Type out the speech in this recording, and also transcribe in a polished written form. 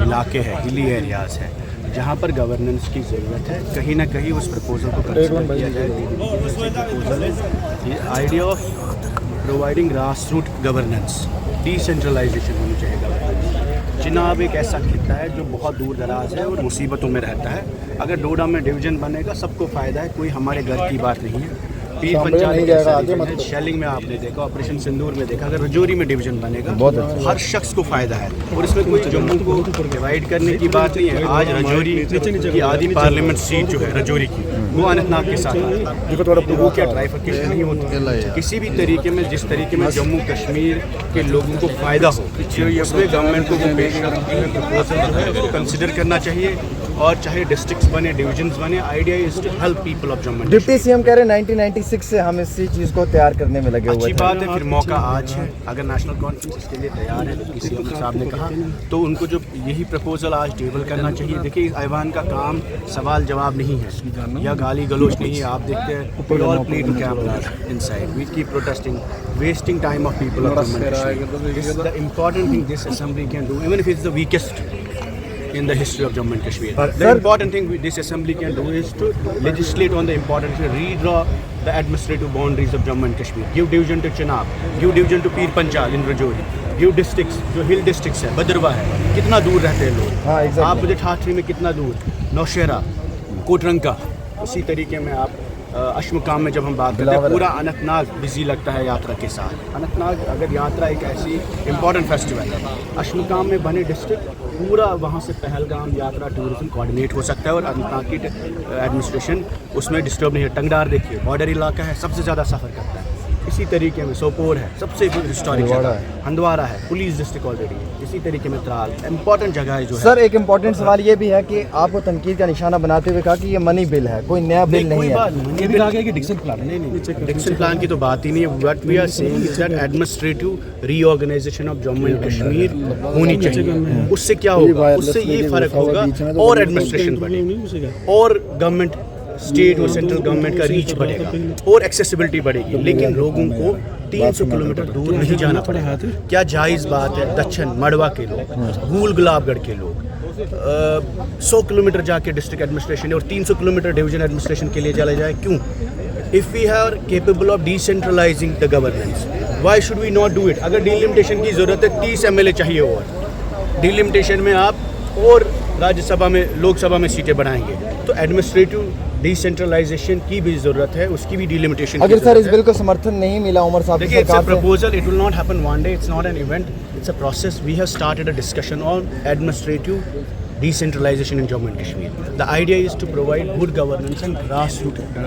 इलाके हैं, hilly areas हैं, जहाँ पर गवर्नेंस की ज़रूरत है, कहीं ना कहीं उस प्रपोजल को कंसिडर किया जाए। प्रपोजल है ये idea of providing grass root governance, decentralization होनी चाहिए गवर्नेंस। चिनाब एक ऐसा खिता है जो बहुत दूर दराज है और मुसीबतों में रहता है। अगर डोडा में डिवीज़न बनेगा सबको फ़ायदा है, कोई हमारे घर की बात नहीं है। पीर पंचायत शेलिंग में आपने देखा, ऑपरेशन सिंदूर में देखा, अगर रजौरी में डिवीज़न बनेगा हर शख्स को फ़ायदा है और इसमें कोई जम्मू को डिवाइड करने की बात नहीं है। आज रजौरी की आधी पार्लियामेंट सीट जो है रजौरी की वो अनंतनाग के साथ है, तो वो क्या ट्राइफिकेशन नहीं होती। किसी भी तरीके में जिस तरीके में जम्मू कश्मीर के लोगों को फ़ायदा हो उसमें गवर्नमेंट को वो पेश प्रपोजल जो है उसको कंसिडर करना चाहिए। और चाहे डिस्ट्रिक्ट्स बने, डिवीजन्स बने, idea is to help people of Jammu. Deputy CM कह रहे हैं 1996 से हम इसी चीज़ को तैयार करने में लगे हुए अच्छी हैं। बात है, फिर मौका आज है। अगर नेशनल कॉन्फ्रेंस इसके लिए तैयार है, किसी साहब ने कहा, तो उनको जो यही प्रपोजल आज टेबल करना चाहिए। देखिए ऐवान का काम सवाल जवाब नहीं है या गाली गलोच नहीं है। आप देखते हैं we all play to cameras inside, we keep protesting, wasting time of people of Jammu and Kashmir. This is the important thing this assembly can do, even if it's the weakest in the history of Jammu and Kashmir. The important thing this assembly can do is to legislate on the important issue, redraw the administrative boundaries of Jammu and Kashmir, give division to Chenab, give division to Pir Panjal in Rajouri, give districts जो हिल districts है, बदरवा है, कितना दूर रहते हैं लोग। आप मुझे ठाठरी में कितना दूर, नौशेरा, कोटरंका, उसी तरीके में आप अशमुकाम में जब हम बात करते हैं पूरा अनंतनाग बिजी लगता है यात्रा के साथ। अनंतनाग अगर यात्रा एक ऐसी इम्पॉर्टेंट फेस्टिवल है, अशमुकाम में बने डिस्ट्रिक्ट पूरा वहाँ से पहलगाम यात्रा टूरिज्म कोऑर्डिनेट हो सकता है और अनंतनाग की एडमिनिस्ट्रेशन उसमें डिस्टर्ब नहीं है। टंगडार देखिए बॉर्डर इलाका है, सबसे ज़्यादा सफ़र करता है। इसी तरीके में सोपोर है, सबसे हिस्टोरिक जगह है, हंदवारा है, पुलिस डिस्ट्रिक्ट ऑलरेडी है। इसी तरीके में त्राल इंपॉर्टेंट जगह है जो है। सर एक इम्पोर्टेंट सवाल ये भी है कि आपको तनकीद का निशाना बनाते हुए कहा कि ये मनी बिल है, कोई नया बिल नहीं है। ये भी आगे कि डिक्सन प्लान नहीं, डिक्सन प्लान की तो बात ही नहीं है। What we are saying is that administrative reorganization of Jammu and Kashmir होनी चाहिए। उससे क्या होगा, उससे ये फ़र्क होगा और एडमिनिस्ट्रेशन बढ़ेगी और गवर्नमेंट स्टेट और सेंट्रल गवर्नमेंट का रीच बढ़ेगा और एक्सेसिबिलिटी बढ़ेगी। लेकिन लोगों को 300 किलोमीटर दूर नहीं जाना पड़ेगा। क्या जायज़ बात है दक्षिण मड़वा के लोग, गूल गुलाबगढ़ के लोग 100 किलोमीटर जाके डिस्ट्रिक्ट एडमिनिस्ट्रेशन और 300 किलोमीटर डिवीजन एडमिनिस्ट्रेशन के लिए चले जाए, क्यों? If we are capable of decentralizing the governance, why should we not do it? अगर डिलिमिटेशन की ज़रूरत है 30 MLA चाहिए और डिलिमिटेशन में आप और राज्यसभा में लोकसभा में सीटें बढ़ाएंगे तो एडमिनिस्ट्रेटिव डिसेंट्रलाइजेशन की भी ज़रूरत है, उसकी भी डिलिमिटेशन। अगर सर इस बिल को समर्थन नहीं मिला उमर साहब देखिए, it's a proposal, it will not happen one day, it's not an event, it's a process. We have started a discussion on administrative decentralization in Jammu and Kashmir. The idea is to provide good governance and grassroots